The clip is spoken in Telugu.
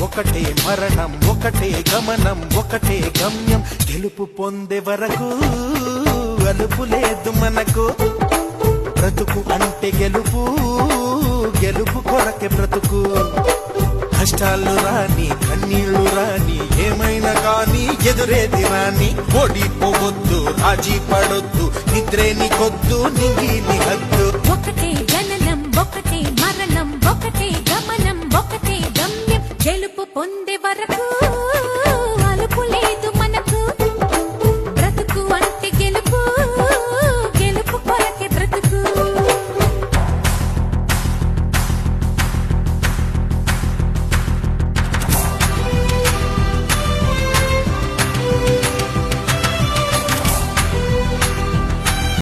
ఒకటే మరణం, ఒకటే గమనం, ఒకటే గమ్యం. గెలుపు పొందే వరకు అలుపు లేదు మనకు. బ్రతుకు అంటే గెలుపు, గెలుపు కొరకే బ్రతుకు. కష్టాలు రాని, కన్నీళ్లు రాని, ఏమైనా కానీ ఎదురేది రాని. ఓడిపోవద్దు, రాజీ పడొద్దు, నిద్రేని కొద్దు, నింగిని హద్దు. ఒకటే జననం, ఒకటే మరణం, ఒకటే గమనం, ఒకటే గమ్యం. గెలుపు పొందే వరకు